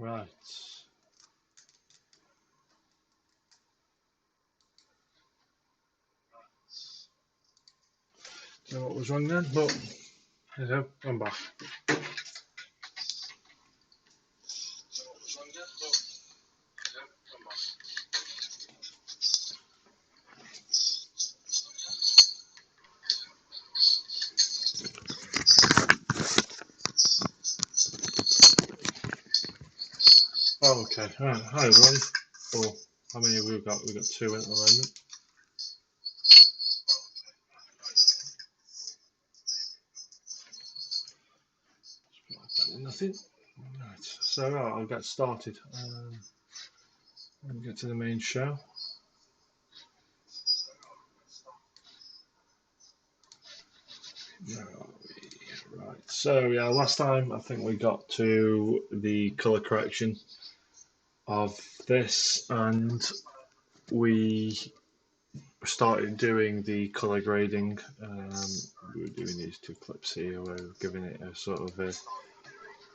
Right. Don't know what was wrong then, but I'm back. Oh, okay. Right. Hi everyone. Oh, how many have we got? We've got 2 at the moment. Nothing. Right. So I'll get started. And get to the main show. Where are we? Right. So yeah, last time I think we got to the color correction of this, and we started doing the color grading. We were doing these 2 clips here. We're giving it a sort of a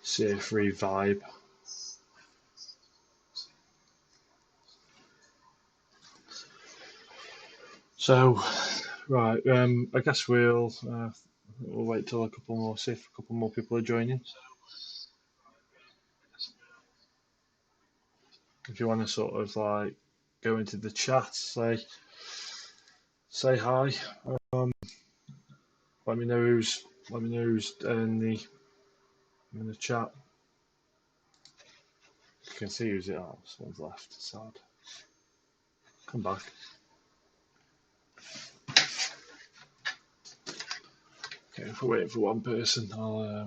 CA3 vibe. So, right, I guess we'll wait till a couple more, see if a couple more people are joining. If you want to sort of like go into the chat, say hi. Let me know who's in the chat. You can see who's it. Oh, someone's left. Sad. Come back. Okay, if we're waiting for one person, I'll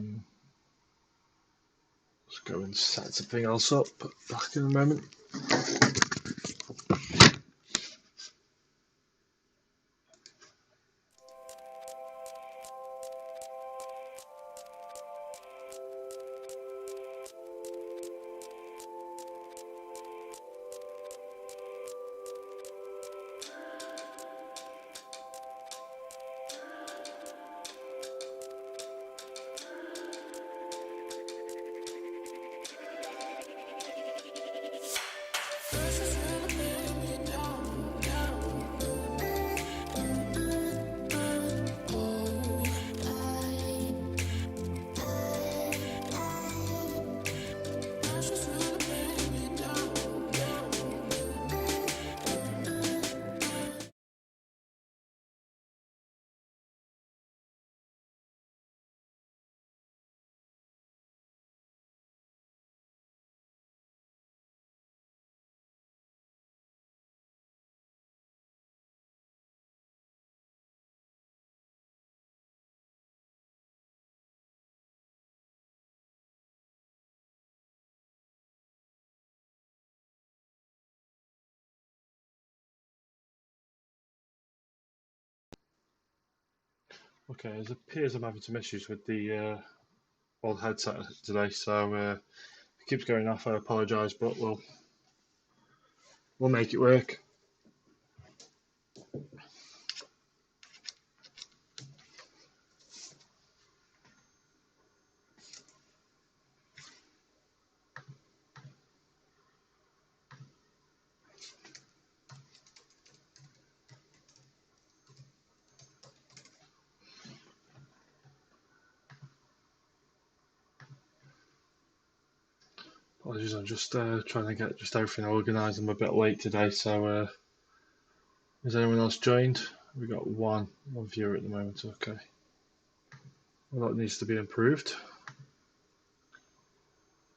just go and set something else up. Back in a moment. Okay, it appears I'm having some issues with the old headset today, so it keeps going off. I apologise, but we'll make it work. Apologies, I'm just trying to get just everything organised. I'm a bit late today, so has anyone else joined? We've got one viewer at the moment. Okay, well, that needs to be improved.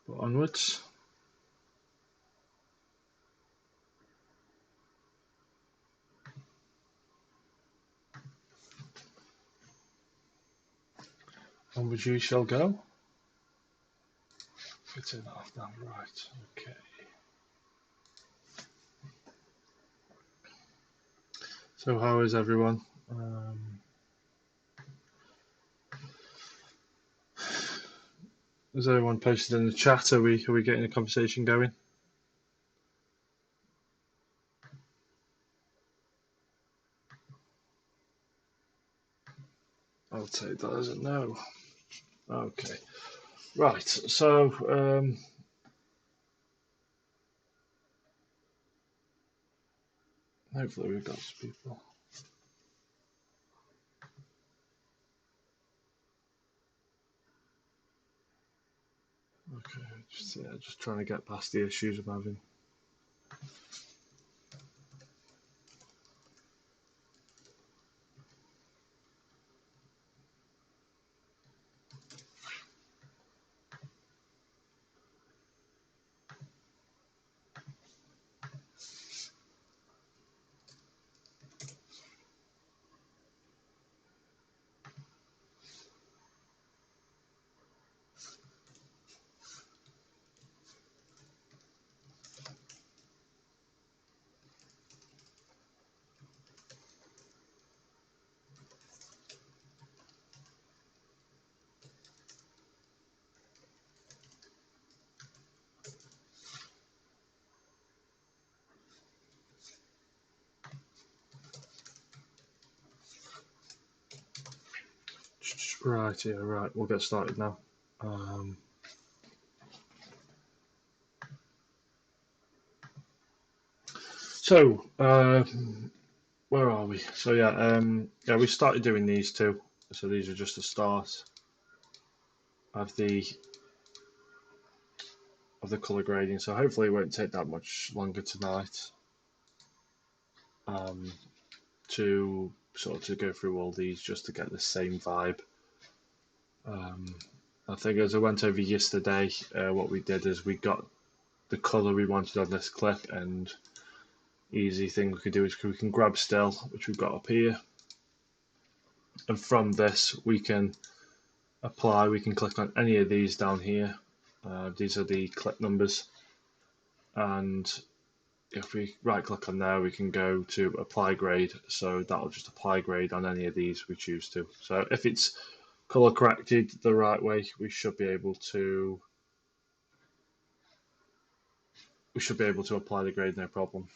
But onwards. Onwards you shall go. Fit in half now, right? Okay. So how is everyone? Has everyone posted in the chat? Are we getting a conversation going? I'll take that as a no. Okay. Right. So Hopefully we've got some people. Okay, just trying to get past the issues I'm having. Right, yeah, right. We'll get started now. So, where are we? So yeah, we started doing these two. So these are just the start of the color grading. So hopefully it won't take that much longer tonight to sort of to go through all these just to get the same vibe. I think as I went over yesterday, what we did is we got the color we wanted on this clip, and easy thing we could do is we can grab still, which we've got up here, and from this we can apply. We can click on any of these down here. These are the clip numbers, and if we right click on there, we can go to apply grade. So that'll just apply grade on any of these we choose to. So if it's color corrected the right way, we should be able to apply the grade, no problem.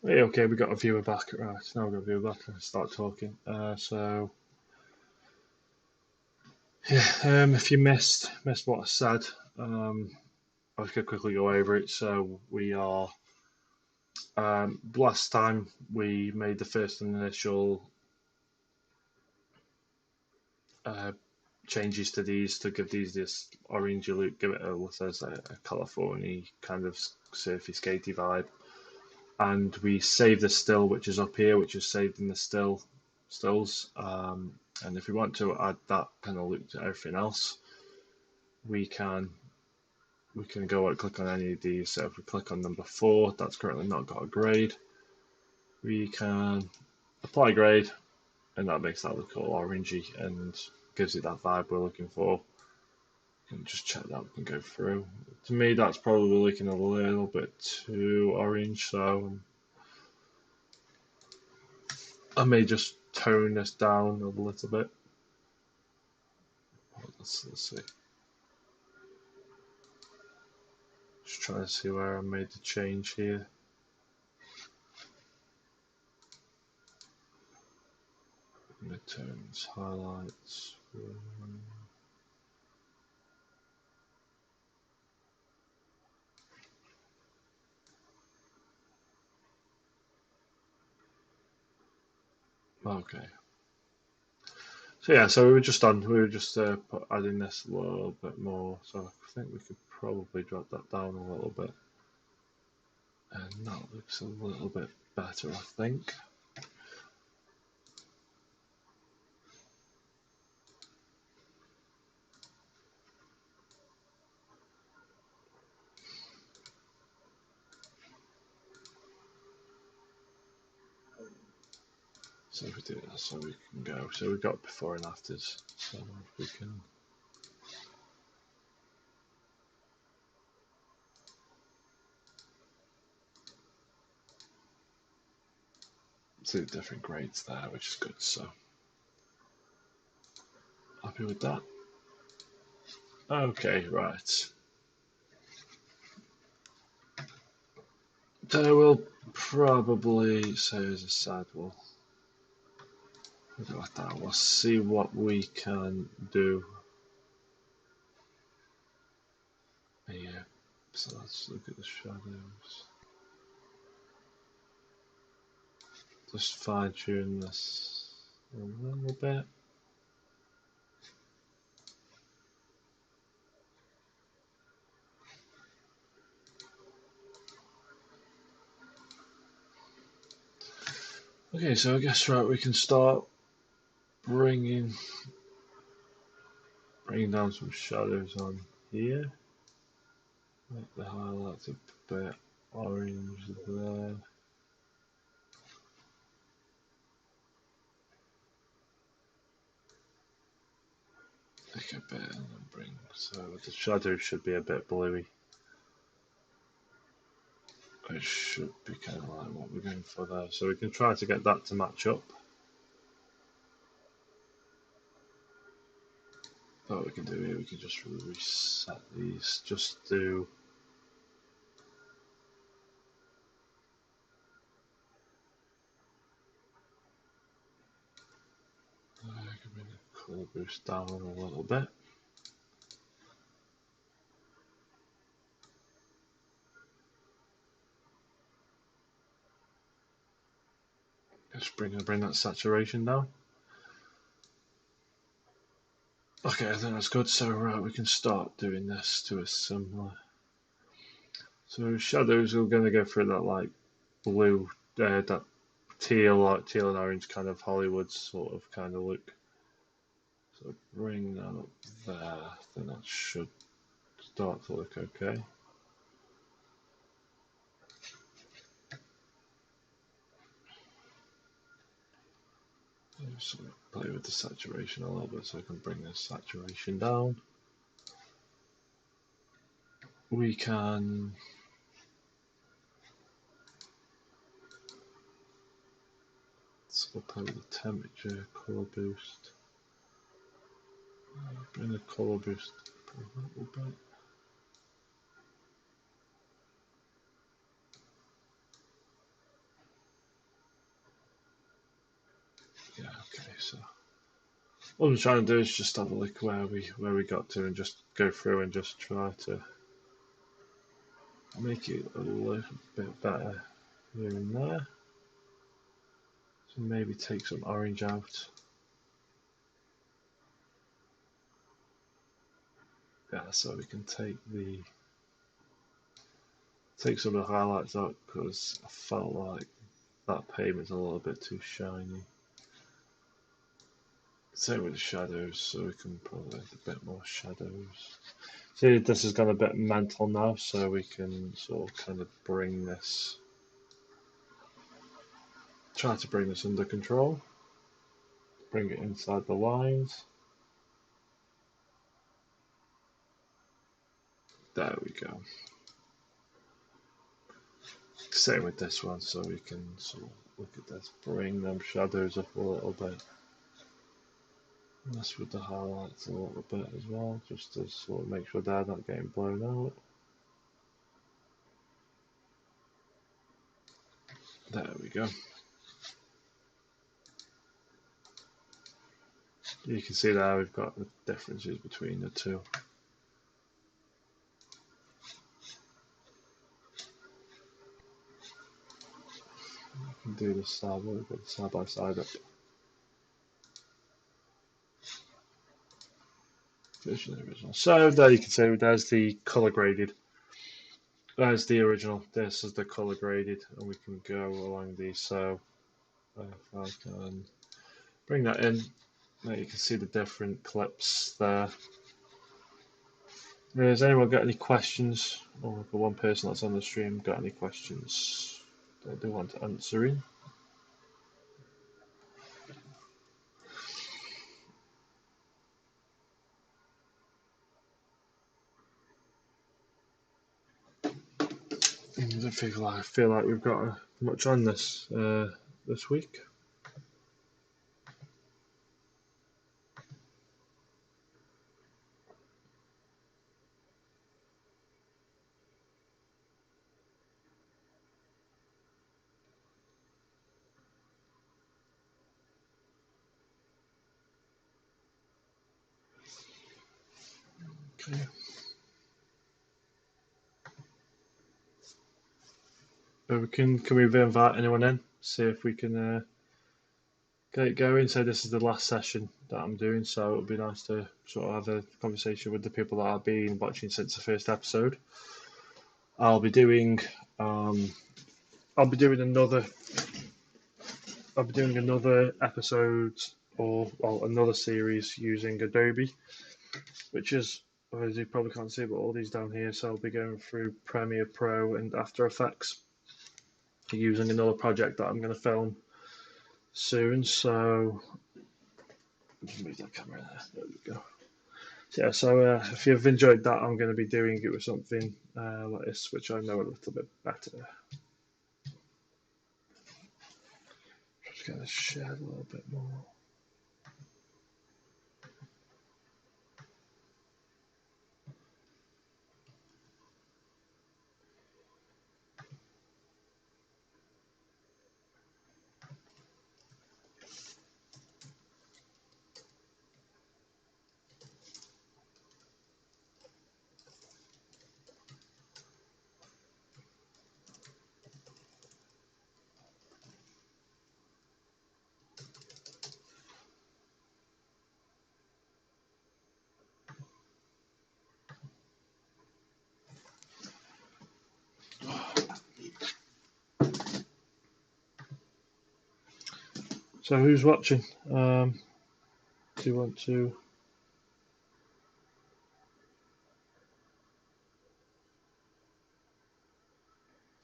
Hey, okay, we got a viewer back. Right, now we've got a viewer back. I start talking. So yeah, if you missed what I said, I was going to quickly go over it. So we are last time we made the first initial changes to these to give these this orangey look, give it a California kind of surfy skatey vibe. And we save the still, which is up here, which is saved in the stills. And if we want to add that kind of look to everything else, we can go and click on any of these. So if we click on number 4, that's currently not got a grade. We can apply grade, and that makes that look all orangey and gives it that vibe we're looking for. You can just check that and go through. To me, that's probably looking a little bit too orange, so I may just tone this down a little bit. Let's see. Just trying to see where I made the change here. Midtones, highlights. Okay. So yeah, so we were just adding this a little bit more. So I think we could probably drop that down a little bit, and that looks a little bit better, I think. So if we do that, so we can go. So we've got before and afters. So if we can. two different grades there, which is good. So happy with that. Okay, right. So we'll probably say as a side we'll go like that. We'll see what we can do. Yeah. So let's look at the shadows. Just fine tune this a little bit. Okay, so I guess right we can start bringing down some shadows on here. Make the highlights a bit orange there. Take a bit and then bring, so the shadow should be a bit bluey. It should be kind of like what we're going for there. So we can try to get that to match up. What we can do here, we can just reset these, just do I can bring the colour boost down a little bit. Just bring that saturation down. Okay, I think that's good. So right, we can start doing this to a similar. So shadows, we're going to go through that like blue, that teal and orange kind of Hollywood sort of kind of look. So bring that up there. I think that should start to look okay. Just play with the saturation a little bit so I can bring the saturation down. We can play with the temperature, color boost. Bring the color boost a little bit. Yeah, okay, so what I'm trying to do is just have a look where we got to and just go through and just try to make it a little bit better here and there. So maybe take some orange out. Yeah, so we can take some of the highlights out because I felt like that pavement's a little bit too shiny. Same with the shadows, so we can probably add a bit more shadows. See, this has gone a bit mental now, so we can sort of kind of try to bring this under control. Bring it inside the lines. There we go. Same with this one, so we can sort of look at this, bring them shadows up a little bit. Mess with the highlights a little bit as well, just to sort of make sure they're not getting blown out. There we go. You can see there we've got the differences between the two. You can do the side by side up. Original. So there you can see there's the color graded. There's the original. This is the color graded, and we can go along these. So if I can bring that in, now you can see the different clips there. Has anyone got any questions? Or for one person that's on the stream, got any questions that they want answering? I don't feel like we've got much on this this week. Okay. Can we invite anyone in? See if we can get it going. So this is the last session that I'm doing, so it'll be nice to sort of have a conversation with the people that I've been watching since the first episode. I'll be doing um, I'll be doing another episode or well, another series using Adobe, which is, as you probably can't see, but all these down here. So I'll be going through Premiere Pro and After Effects using another project that I'm going to film soon. So move that camera there. There we go. Yeah, so if you've enjoyed that, I'm going to be doing it with something like this, which I know a little bit better. Just going to share a little bit more. So who's watching? Do you want to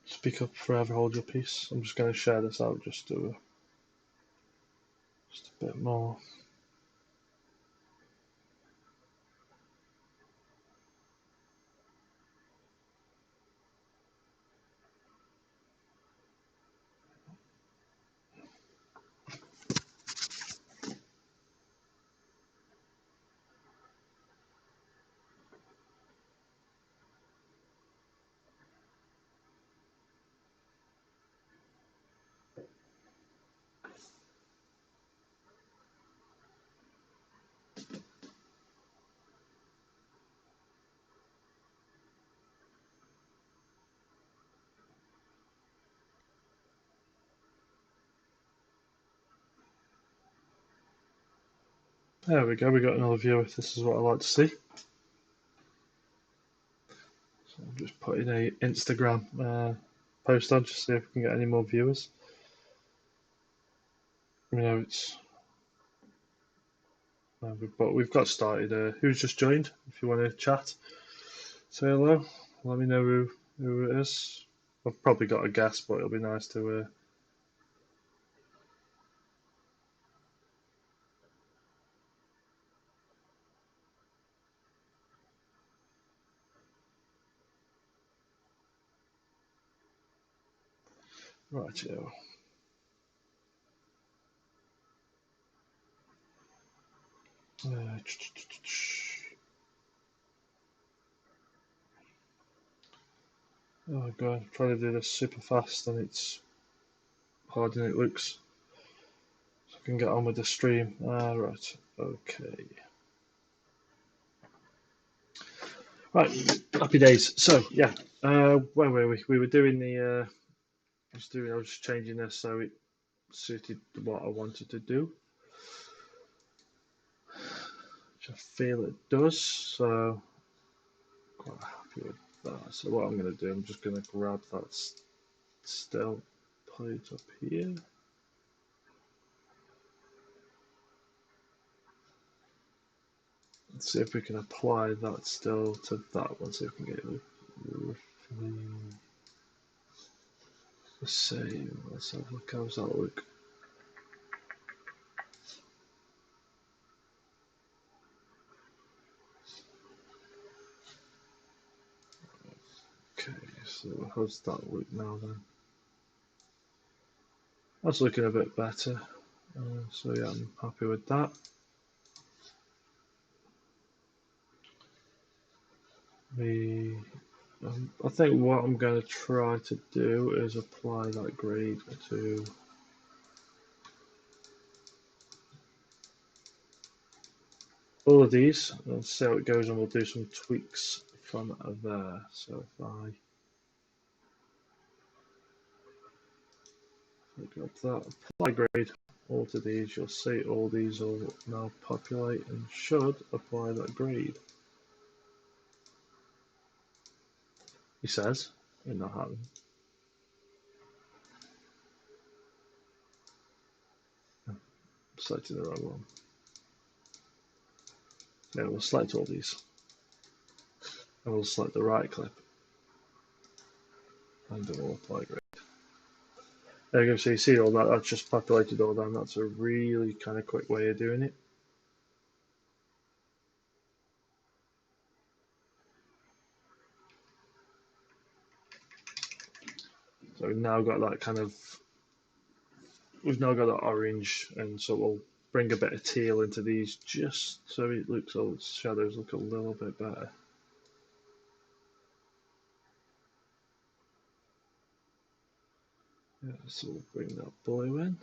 speak up forever, hold your peace? I'm just going to share this out just a bit more. There we go, we got another viewer. This is what I like to see. So I'm just putting a Instagram post on just to see if we can get any more viewers. You know, it's but we've got started. Who's just joined? If you want to chat, say hello. Let me know who it is. I've probably got a guess, but it'll be nice to. Right, yeah. Oh god, I'm trying to do this super fast and it's harder than it looks. So I can get on with the stream. Right, okay. Right, happy days. So yeah, where were we? We were doing the. I was just changing this so it suited what I wanted to do, which I feel it does. So quite happy with that. So what I'm going to do, I'm just going to grab that still, put it up here. Let's see if we can apply that still to that one. See if we can get it the same. Let's have a look. How's that look? Okay, so how's that look now then? That's looking a bit better. So yeah, I'm happy with that. I think what I'm going to try to do is apply that grade to all of these and see how it goes, and we'll do some tweaks from there. So if I look up that apply grade all to these, you'll see all these will now populate and should apply that grade. He says, it not happening. Selected the wrong one. Yeah, we'll select all these. And we'll select the right clip. And then we'll apply grade. There you go, so you see all that, that's just populated all down. That's a really kind of quick way of doing it. So we've now got that kind of, we've now got that orange, and so we'll bring a bit of teal into these just so it looks, all the shadows look a little bit better. Yeah, so we'll bring that blue in.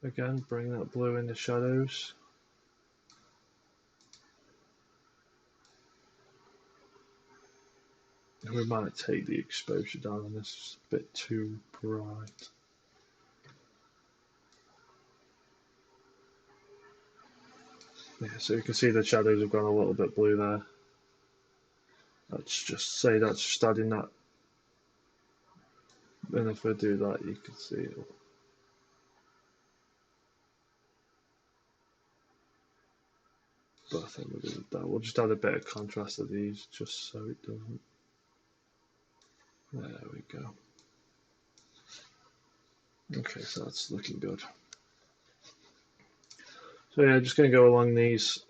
Again, bring that blue in the shadows. And we might take the exposure down on this, it's a bit too bright. Yeah, so you can see the shadows have gone a little bit blue there. Let's just say that's just adding that. And if I do that, you can see it. But I think we'll do that. We'll just add a bit of contrast to these just so it doesn't. There we go. Okay, so that's looking good. So yeah, just going to go along these.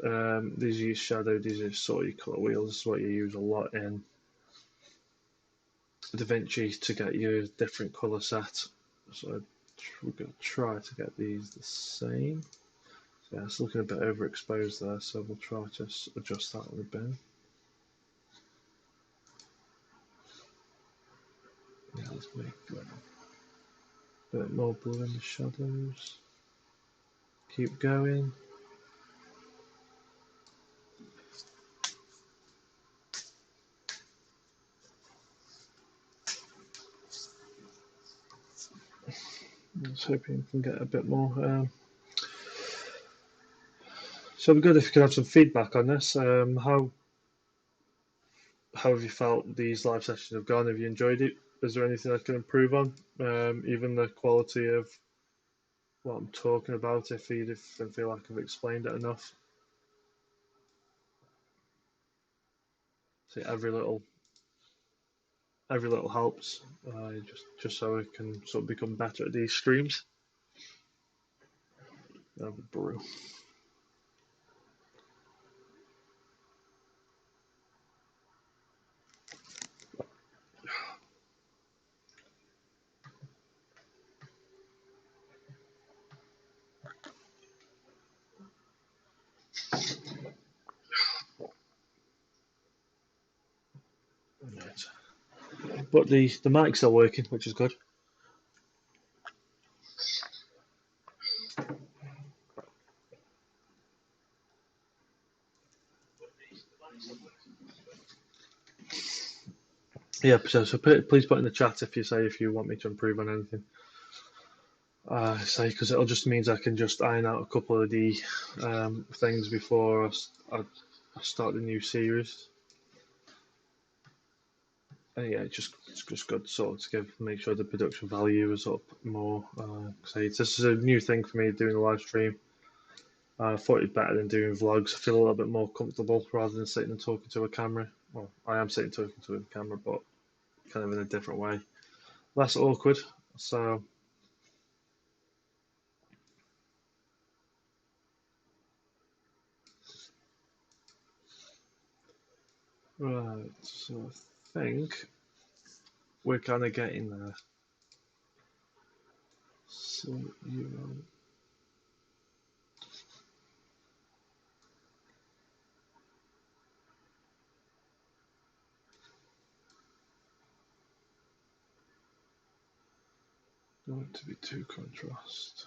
These use shadow. These are sort of color wheels. This is what you use a lot in Davinci to get your different color set. So we're going to try to get these the same. So yeah, it's looking a bit overexposed there, so we'll try to adjust that on a bin. Yeah, let's make a bit more blue in the shadows. Keep going. I was hoping we can get a bit more. So it'd be good if you could have some feedback on this. How have you felt these live sessions have gone? Have you enjoyed it? Is there anything I can improve on? Even the quality of what I'm talking about, if you feel like I've explained it enough. See, every little helps. Just so I can sort of become better at these streams. Have a brew. Right. But the mic's still working, which is good. Yeah, so please put in the chat if you want me to improve on anything. Because it just means I can just iron out a couple of the things before I start the new series. And yeah, it's just good sort of to make sure the production value is up more. This is a new thing for me doing a live stream. I thought it's better than doing vlogs. I feel a little bit more comfortable rather than sitting and talking to a camera. Well, I am sitting talking to a camera, but kind of in a different way. Less awkward. So right, so I think we're kind of getting there. So you don't want it to be too contrast.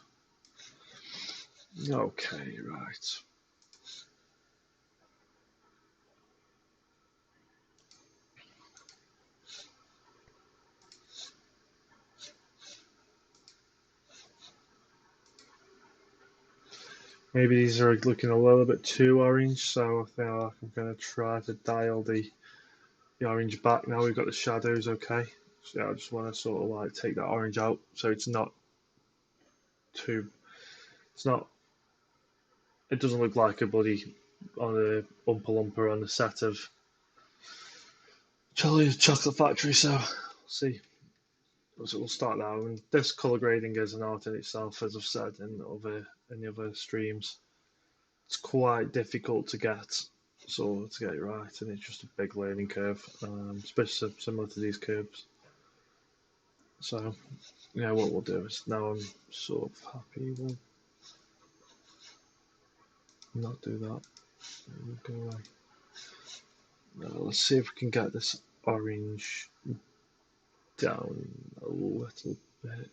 Okay, right. Maybe these are looking a little bit too orange, so I think I'm going to try to dial the orange back. Now we've got the shadows okay. So yeah, I just want to sort of like take that orange out so it's not too, it's not, it doesn't look like a bloody on a Oompa Loompa on the set of Charlie's Chocolate Factory. So we'll see. So we'll start now. And this color grading is an art in itself, as I've said in the other streams. It's quite difficult to get, so to get it right, and it's just a big learning curve, especially similar to these curves. So yeah, what we'll do is now I'm sort of happy. We'll not do that. We'll go away. Now let's see if we can get this orange down a little bit.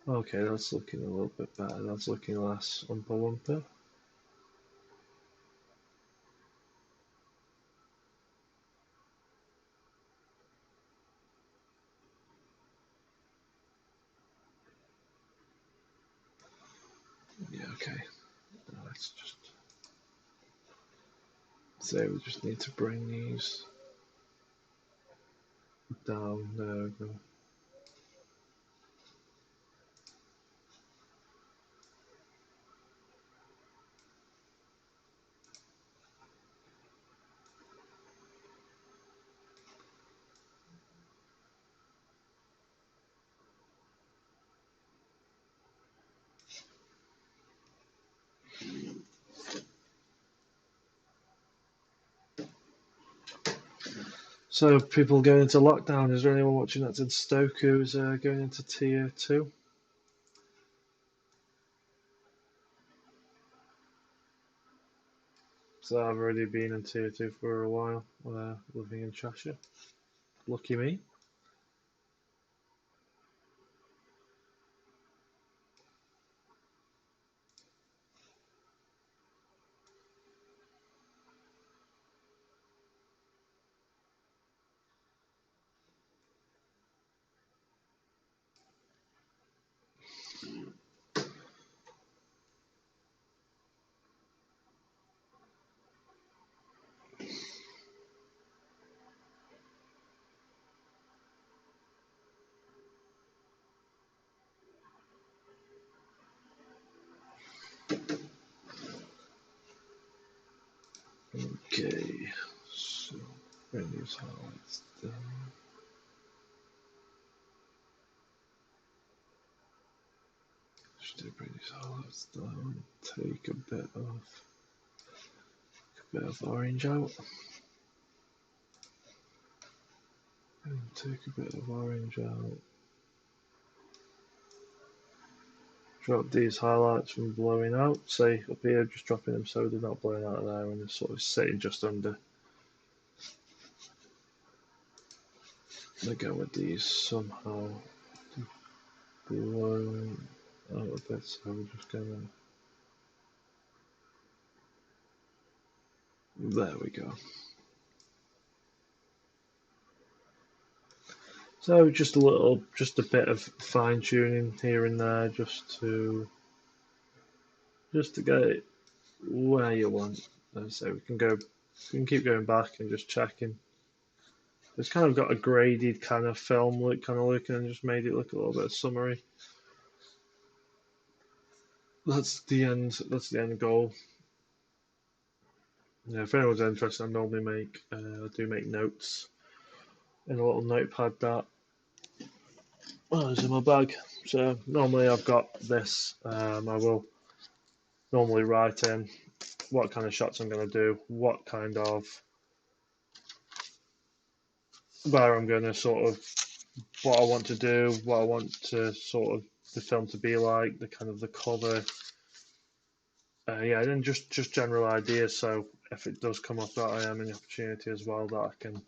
Okay, that's looking a little bit better. That's looking less Oompa Loompa. Yeah, okay. Let's just say we just need to bring these down. There we go. So people going into lockdown. Is there anyone watching that's in Stoke who's going into tier 2? So I've already been in tier 2 for a while, living in Cheshire. Lucky me. Okay, so bring these highlights down. Just to bring these highlights down. Take a bit of orange out. And take a bit of orange out. Drop these highlights from blowing out. Say up here, just dropping them so they're not blowing out of there and they're sort of sitting just under. I'm gonna go with these somehow blown out a bit, so we're just gonna. There we go. So just a bit of fine tuning here and there, just to get it where you want. So we can keep going back and just checking. It's kind of got a graded kind of film look, and just made it look a little bit summery. That's the end. That's the end goal. Yeah, if anyone's interested, I do make notes in a little notepad that is in my bag. So normally I've got this. I will normally write in what kind of shots I'm going to do, where I'm going to sort of what I want to do, what I want to sort of the film to be like, the kind of the cover. Yeah, and then just general ideas. So if it does come off that, I am in the opportunity as well that I can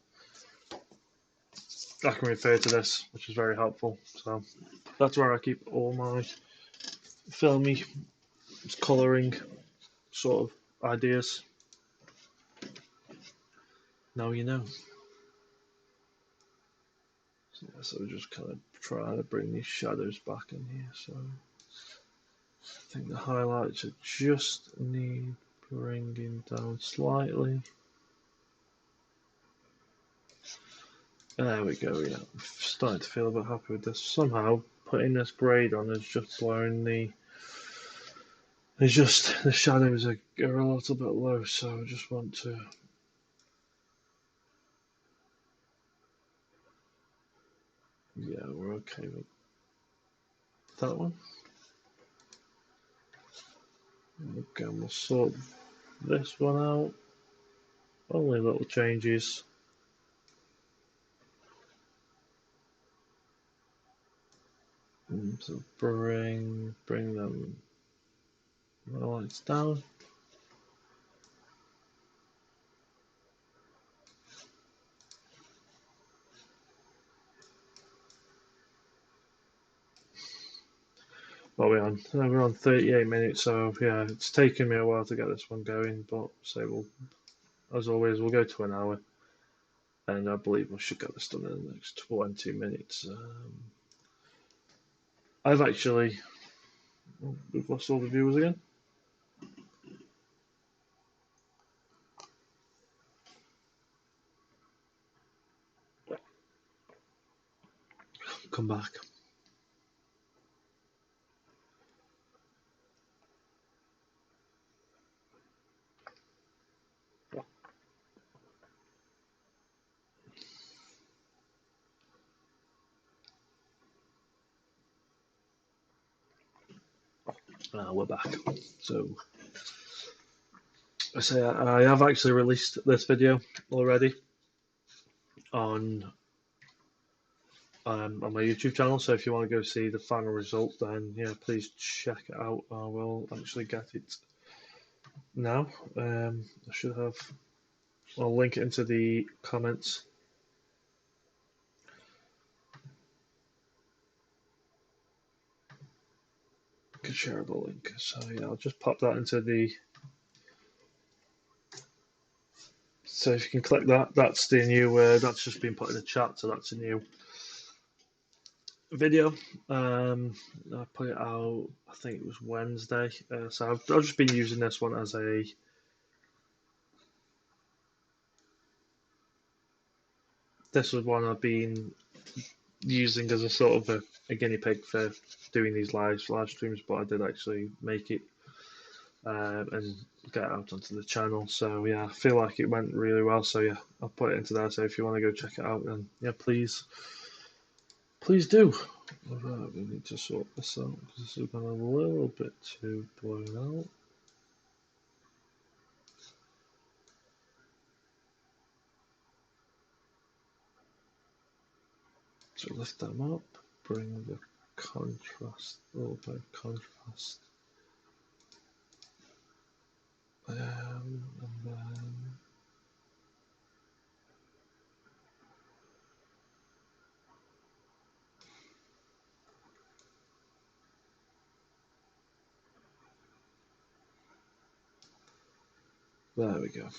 refer to this, which is very helpful. So that's where I keep all my filmy colouring sort of ideas. Now you know. So, yeah, so just kind of trying to bring these shadows back in here. So I think the highlights are just need bringing down slightly. There we go, yeah. I'm starting to feel a bit happy with this. Somehow putting this braid on is just blowing it's just the shadows are a little bit low, so I just want to yeah, we're okay with that one. Okay, we'll sort this one out. Only little changes. So bring them lights down. What are we on? We're on 38 minutes, so yeah, it's taken me a while to get this one going, but say we'll, as always, we'll go to an hour, and I believe we should get this done in the next 20 minutes. I've actually, we've lost all the viewers again. Come back. We're back. So I say I have actually released this video already on on my YouTube channel. So if you want to go see the final result, then yeah, please check it out. I will actually get it now. I should have. I'll link it into the comments. A shareable link. So yeah, I'll just pop that into the. So if you can click that, that's the new. That's just been put in the chat. So that's a new video. I put it out. I think it was Wednesday. So I've just been using this one as a. This was one I've been using as a sort of a guinea pig for doing these live streams, but I did actually make it and get it out onto the channel. So yeah, I feel like it went really well. So yeah, I'll put it into there. So if you want to go check it out, then yeah, please do. We need to sort this out because this has been a little bit too blown out. So lift them up, bring the contrast, a little bit of contrast. And then there we go.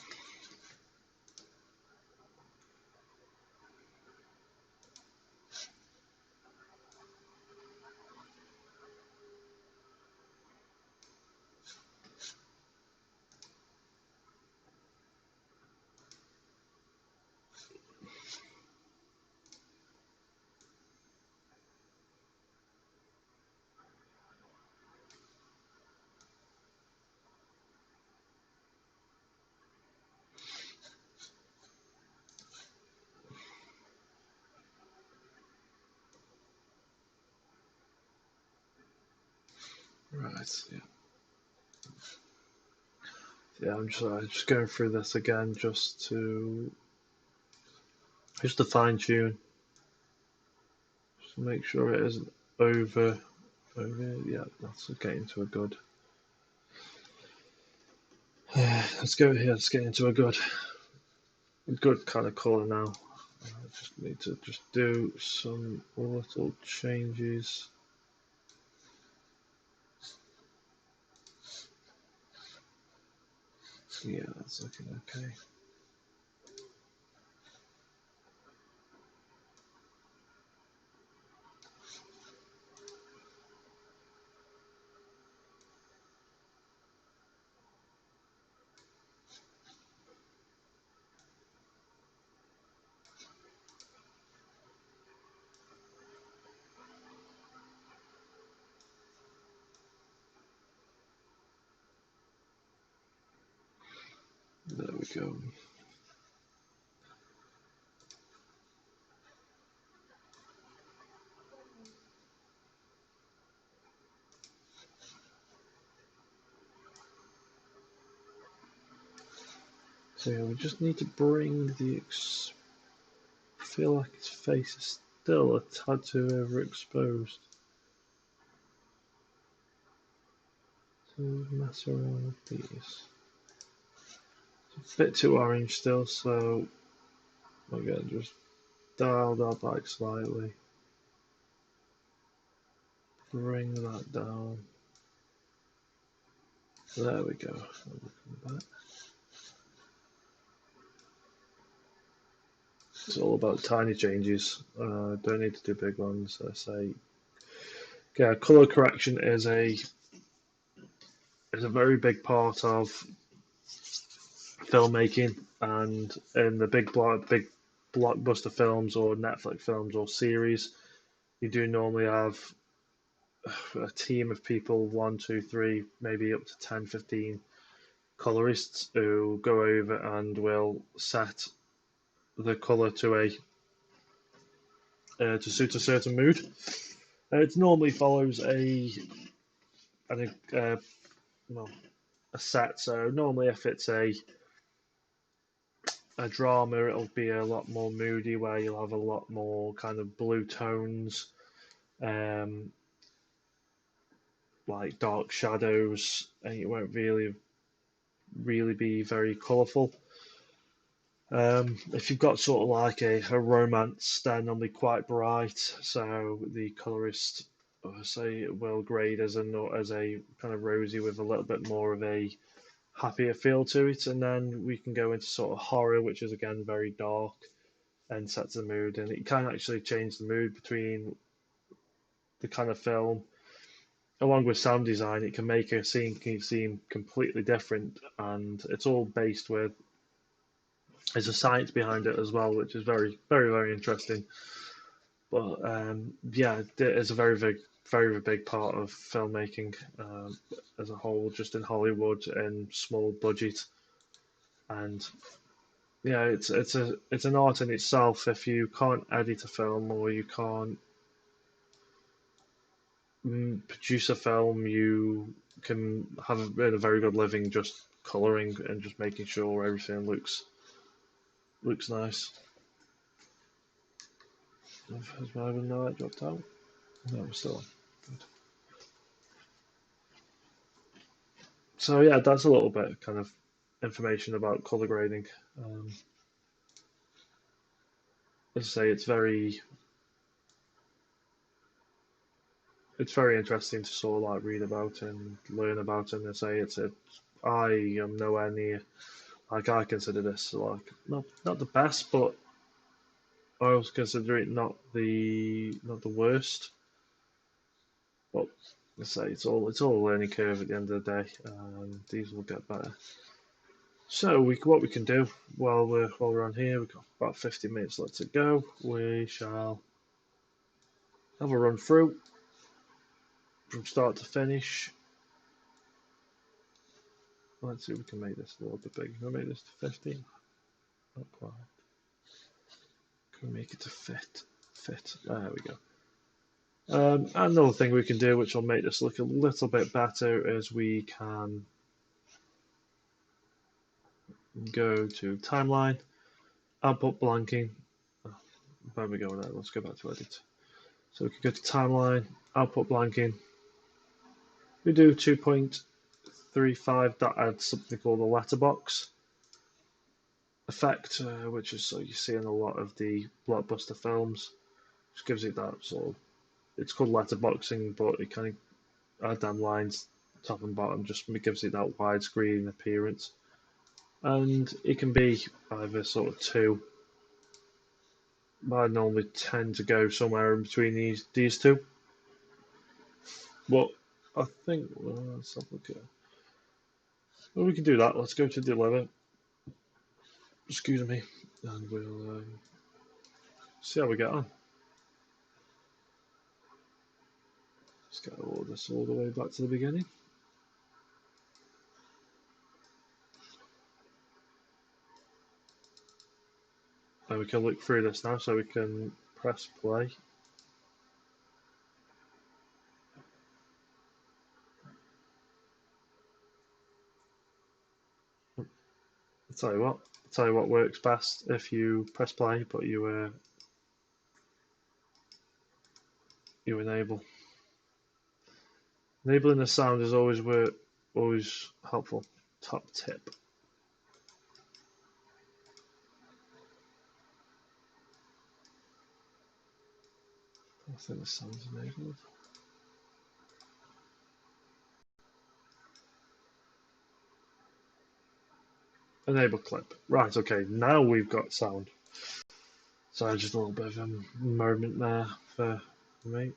Right, yeah. Yeah, I'm just going through this again just to fine tune. So make sure it isn't over. Yeah, that's getting to a good. Let's go here. Let's get into a good kind of colour now. I just need to just do some little changes. Yeah, that's looking okay. There we go. So yeah, we just need to bring the. I feel like his face is still a tad too overexposed. So mess around with these. It's a bit too orange still, so again, just dial that back slightly. Bring that down. There we go. Back. It's all about tiny changes. Don't need to do big ones. I say, yeah, color correction is a very big part of filmmaking, and in the big blockbuster films or Netflix films or series, you do normally have a team of people, one, two, three, maybe up to 10, 15 colorists who go over and will set the color to a to suit a certain mood. It normally follows an, well, a set. So normally, if it's a drama, it'll be a lot more moody, where you'll have a lot more kind of blue tones, um, like dark shadows, and it won't really be very colourful. If you've got sort of like a romance, they're normally quite bright, so the colorist, say, will grade as a kind of rosy with a little bit more of a happier feel to it, and then we can go into sort of horror, which is again very dark and sets the mood, and it can actually change the mood between the kind of film. Along with sound design, it can make a scene can seem completely different, and it's all based with there's a science behind it as well, which is very interesting. But yeah, it is a very big part of filmmaking as a whole, just in Hollywood and small budget. And yeah, it's an art in itself. If you can't edit a film or you can't produce a film, you can have a very good living just coloring and just making sure everything looks nice. Has my other light dropped out? No, we're still on. Good. So yeah, that's a little bit kind of information about color grading. Um, as I say, it's very interesting to sort of like read about and learn about, and say I am nowhere near like I consider this like not the best, but I also consider it not the worst. But let's say it's all a learning curve at the end of the day. These will get better. So what we can do while we're on here, we've got about 50 minutes left to go. We shall have a run through from start to finish. Let's see if we can make this a little bit bigger. Can we make this to 50? Not quite. Can we make it to fit? Fit. There we go. Another thing we can do, which will make this look a little bit better, is we can go to timeline, output blanking. Oh, where we go now? Let's go back to edit. So we can go to timeline, output blanking. We do 2.35, that adds something called a letterbox effect, which is so you see in a lot of the blockbuster films. Just gives it that sort of, it's called letterboxing, but it kind of add them lines top and bottom, just gives it that widescreen appearance. And it can be either sort of two. I normally tend to go somewhere in between these two. But I think let's have a look at. Well, we can do that. Let's go to deliver. Excuse me, and we'll see how we get on. Let's get all this all the way back to the beginning. And we can look through this now, so we can press play. I'll tell you what works best if you press play, but you enable. Enabling the sound is always helpful. Top tip. I think the sound's enabled. Enable clip. Right, okay, now we've got sound. So just a little bit of a moment there for me.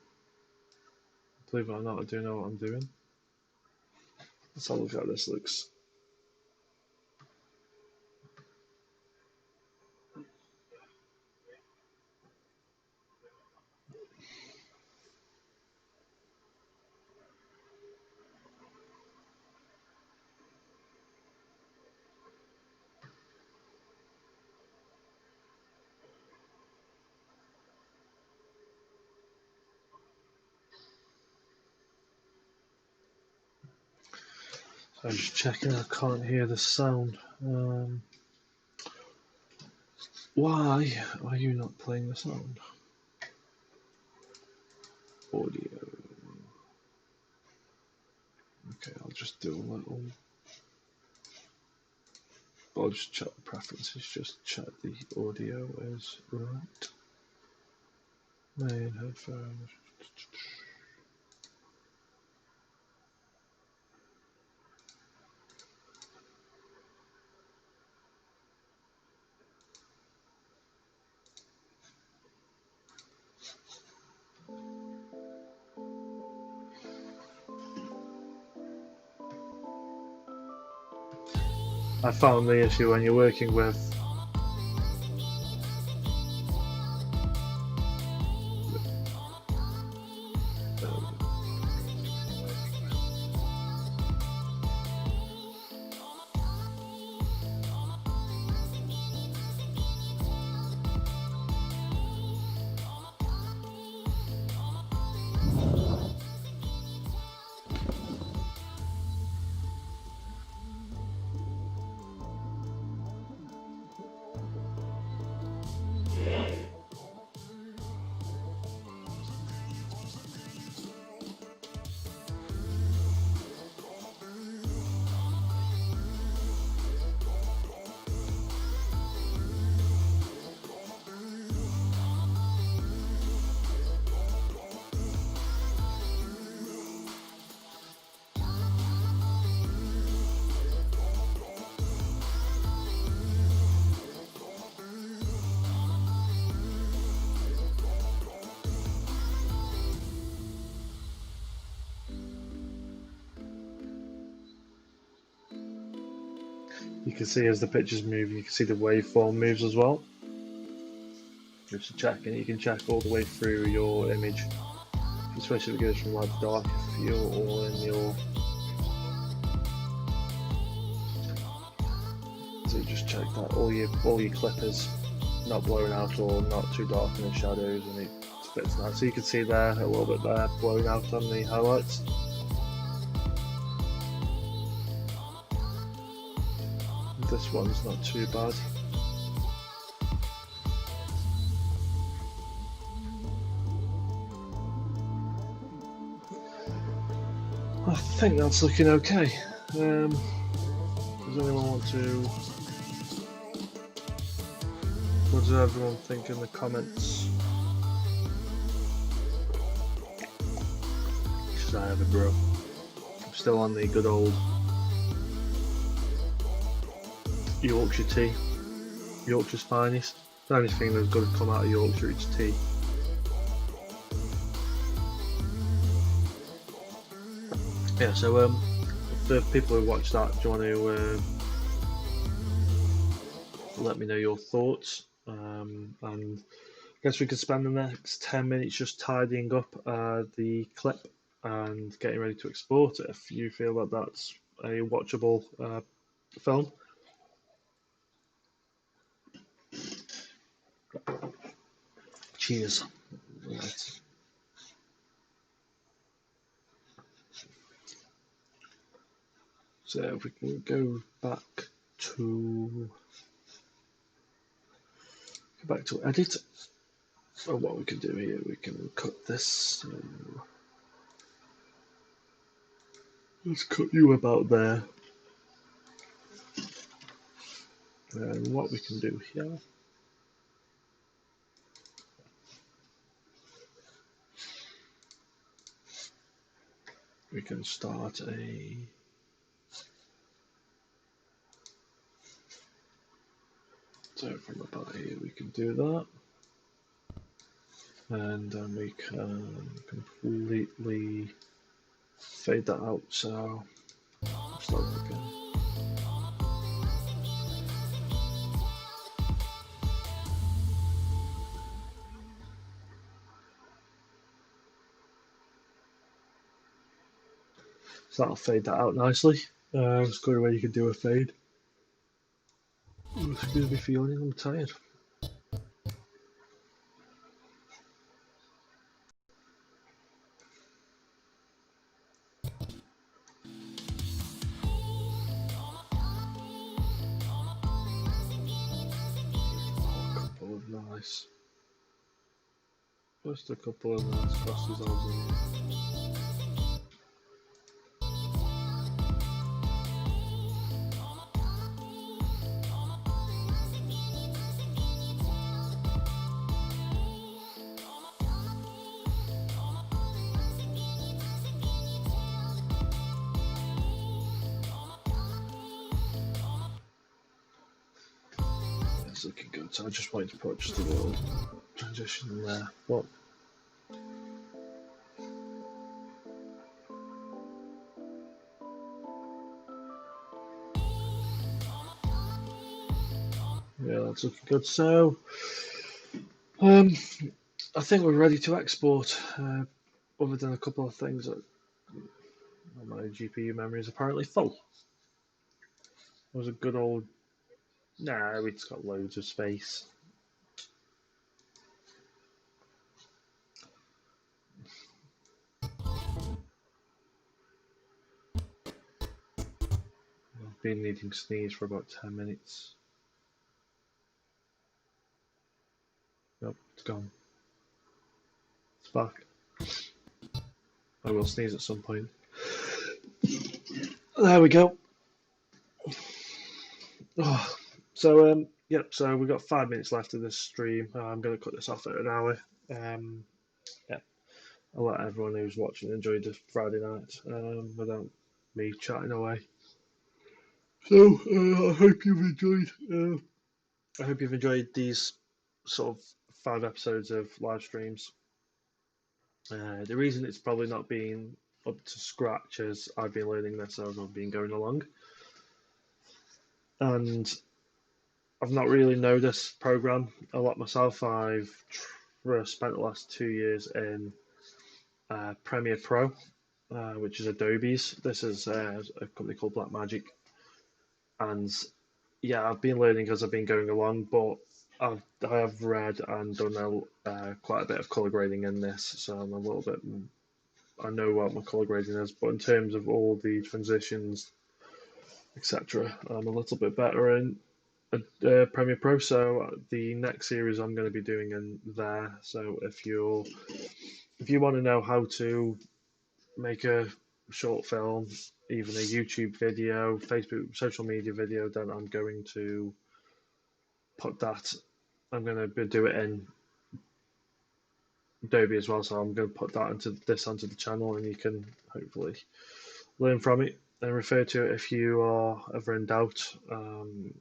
Believe it or not, I do know what I'm doing. Let's have a look how this looks. So I'm just checking, I can't hear the sound. Why are you not playing the sound? Audio. Okay, I'll just do a little. I'll just check the preferences, just check the audio is right. Main headphones. I found the issue when you're working with you can see as the pictures move, you can see the waveform moves as well. Just to check, and you can check all the way through your image, especially if it goes from light to dark, if you're all in your. So just check that all your clip is not blown out or not too dark in the shadows, and it fits that. So you can see there a little bit there blown out on the highlights. This one's not too bad. I think that's looking okay. Does anyone want to? What does everyone think in the comments? Should I have a brew? I'm still on the good old Yorkshire tea. Yorkshire's finest. The only thing that's going to come out of Yorkshire is tea. Yeah, so for people who watch that, do you want to let me know your thoughts? And I guess we could spend the next 10 minutes just tidying up the clip and getting ready to export it if you feel that that's a watchable film. Cheers. Right. So if we can go back to edit. So what we can do here, we can cut this. So let's cut you about there. And what we can do here, we can start a so from about here we can do that, and then we can completely fade that out. So start again. So that'll fade that out nicely. It's a good way you can do a fade. Excuse me for yawning, I'm tired. Nice. Just a couple of nice frost dissolves in here. It's looking good. So I just wanted to put just a little transition in there. But yeah, that's looking good. So I think we're ready to export. Other than a couple of things that my GPU memory is apparently full. It was a good old. Nah, it's got loads of space. I've been needing to sneeze for about 10 minutes. Nope, it's gone. It's back. I will sneeze at some point. There we go. Oh, so so we've got 5 minutes left of this stream. I'm going to cut this off at an hour. Yeah, I'll let everyone who's watching enjoy the Friday night without me chatting away. So I hope you've enjoyed. I hope you've enjoyed these sort of 5 episodes of live streams. The reason it's probably not been up to scratch is I've been learning this as I've been going along, and I've not really known this program a lot myself. I've spent the last 2 years in Premiere Pro, which is Adobe's. This is a company called Blackmagic, and yeah, I've been learning as I've been going along, but I have read and done quite a bit of color grading in this, so I'm a little bit. I know what my color grading is, but in terms of all the transitions, etc., I'm a little bit better in Premiere Pro. So the next series I'm going to be doing in there. So if you want to know how to make a short film, even a YouTube video, Facebook, social media video, then I'm going to put that. I'm going to do it in Adobe as well, so I'm going to put that onto the channel, and you can hopefully learn from it and refer to it if you are ever in doubt. I'm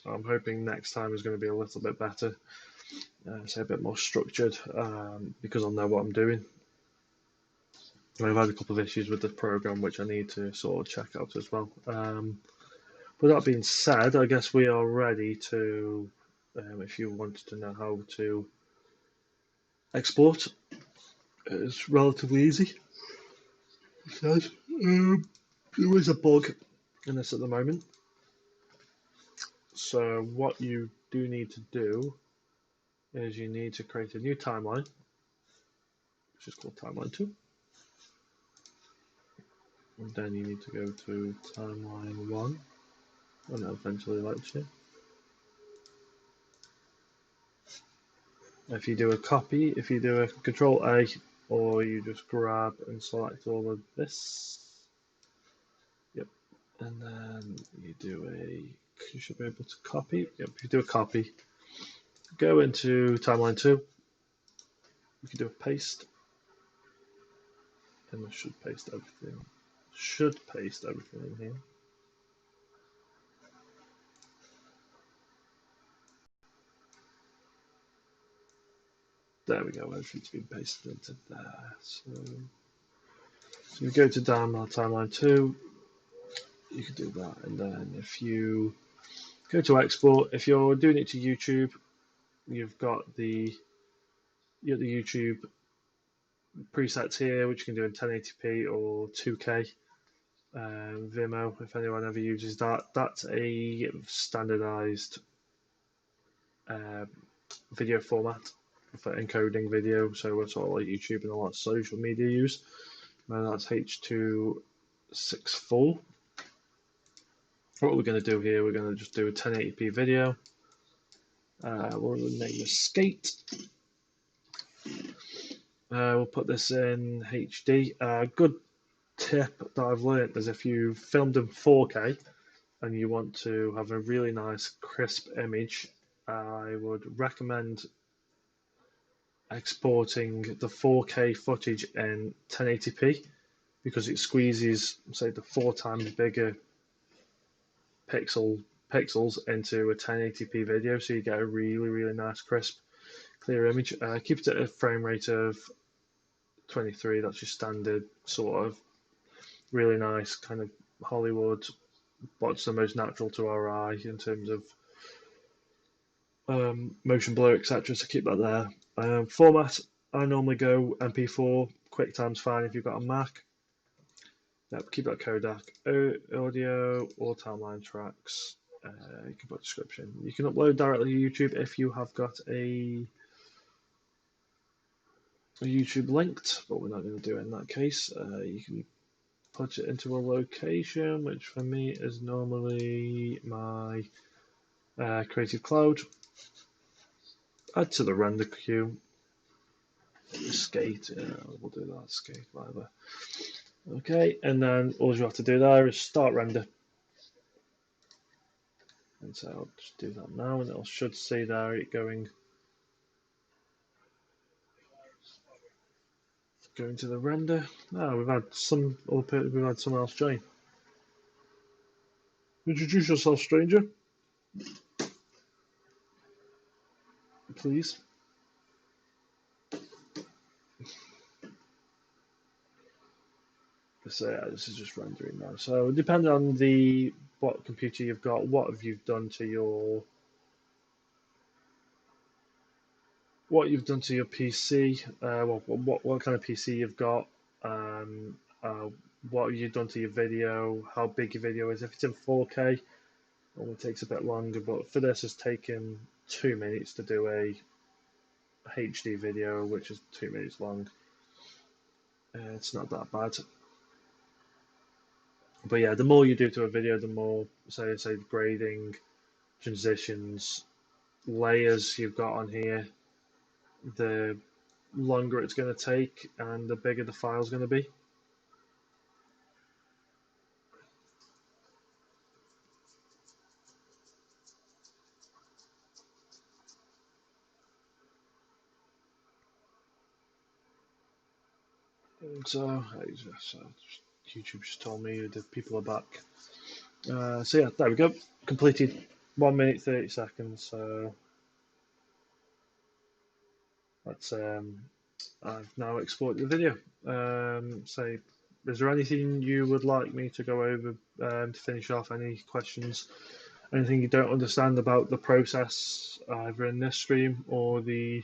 hoping next time is going to be a little bit better, say a bit more structured, because I'll know what I'm doing. I've had a couple of issues with the program which I need to sort of check out as well. With that being said, I guess we are ready to, if you wanted to know how to export, it's relatively easy. So, there is a bug in this at the moment. So what you do need to do is you need to create a new timeline, which is called timeline 2. And then you need to go to timeline 1, and eventually lets you. If you do a copy, if you do a Control A, or you just grab and select all of this, yep, and then you should be able to copy. Yep, if you do a copy, go into timeline 2, you can do a paste, and it should paste everything. Should paste everything in here. There we go, everything's been pasted into there. So you go to download timeline 2, you can do that, and then if you go to export, if you're doing it to YouTube, you've got the YouTube presets here, which you can do in 1080p or 2K. Vimeo, if anyone ever uses that, that's a standardized video format for encoding video. So it's sort of like YouTube and a lot of social media use. And that's H.264. What we're going to do here, we're going to just do a 1080p video. We'll name this skate. We'll put this in HD. Good tip that I've learned is if you filmed in 4K and you want to have a really nice crisp image, I would recommend exporting the 4K footage in 1080p because it squeezes, say, the 4 times bigger pixels into a 1080p video, so you get a really nice crisp, clear image. Keep it at a frame rate of 23. That's your standard sort of really nice kind of Hollywood, what's the most natural to our eye in terms of motion blur, etc. So keep that there. Format, I normally go MP4. QuickTime's fine if you've got a Mac. Yep, keep that Kodak. Audio or timeline tracks. You can put description. You can upload directly to YouTube if you have got a YouTube linked, but we're not going to do it in that case. You can put it into a location, which for me is normally my Creative Cloud. Add to the render queue. Skate, we'll do that, skate, whatever. Okay, and then all you have to do there is start render. And so I'll just do that now, and it should see there it going to the render. Oh, we've had someone else join. Introduce yourself, stranger. Please. So yeah, this is just rendering now. So depending on what computer you've got, what have you done to your PC, what kind of PC you've got, what have you done to your video, how big your video is. If it's in 4K, it only takes a bit longer, but for this it's taken 2 minutes to do a HD video, which is 2 minutes long. It's not that bad. But yeah, the more you do to a video, the more, say grading, transitions, layers you've got on here, the longer it's going to take and the bigger the file's going to be. So, YouTube just told me the people are back. So yeah, there we go. Completed 1 minute 30 seconds. So that's I've now exported the video. So, is there anything you would like me to go over to finish off? Any questions? Anything you don't understand about the process, either in this stream or the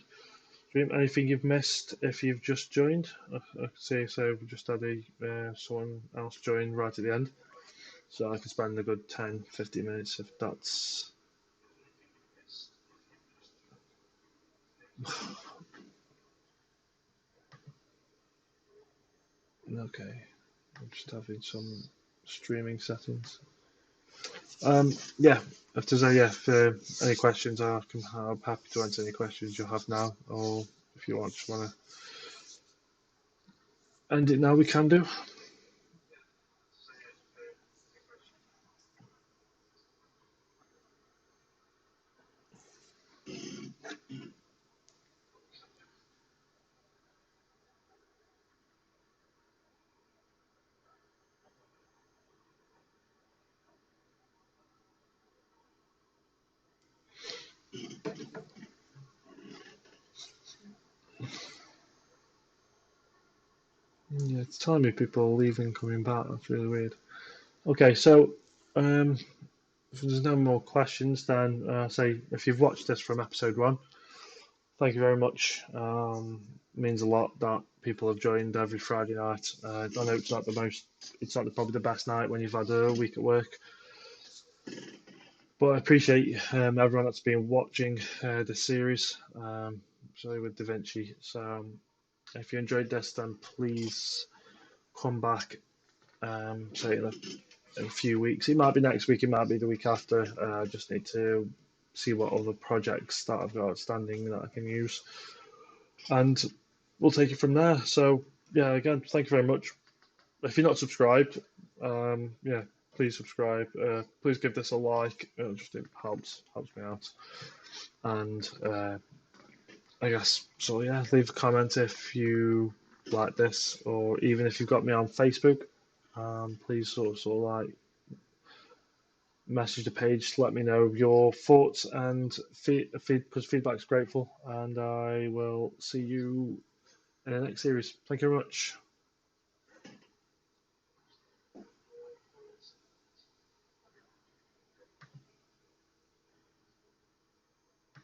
stream? Anything you've missed if you've just joined? I see. So we just had someone else join right at the end. So I can spend a good 10, 15 minutes if that's okay. I'm just having some streaming settings. Yeah, if there's any questions, I'm happy to answer any questions you have now, or if you just want to end it now, we can do. Yeah, it's telling me people are leaving, coming back. That's really weird. Okay, so if there's no more questions, then say if you've watched this from episode one, thank you very much. It means a lot that people have joined every Friday night. I know it's not probably the best night when you've had a week at work, but I appreciate everyone that's been watching this series, so with Davinci. So if you enjoyed this, then please come back. Say in a few weeks. It might be next week. It might be the week after. I just need to see what other projects that I've got outstanding that I can use, and we'll take it from there. So yeah, again, thank you very much. If you're not subscribed, yeah, please subscribe. Please give this a like. It helps me out. And I guess so. Yeah, leave a comment if you like this, or even if you've got me on Facebook. Please sort of like message the page to let me know your thoughts and because feedback's grateful. And I will see you in the next series. Thank you very much.